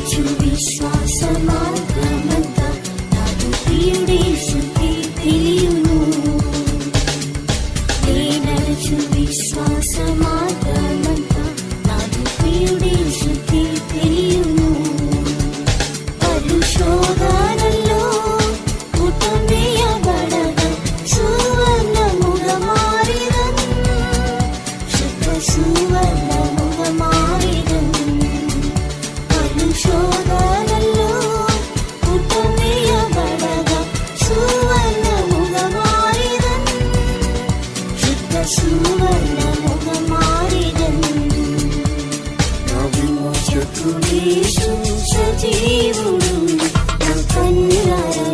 నడుచు విశ్వాస మార్గమంతా నాకు ప్రియుడేసు తెలియును. నే నడుచు విశ్వాస మార్గమంతా నాకు ప్రియుడేసు తెలియును. పలు శోధనల్లో పుటమేయబడగా సువర్ణముగా మారిదన్, శుద్ధ సువర్ణముగా మారిదన్. పలు శోధనల్లో పుటమేయబడగా సువర్ణముగా మారిదన్, శుద్ధ సువర్ణముగా మారిదన్. నా విమోచకుడేసు సజీవుడు, నా కన్నులారా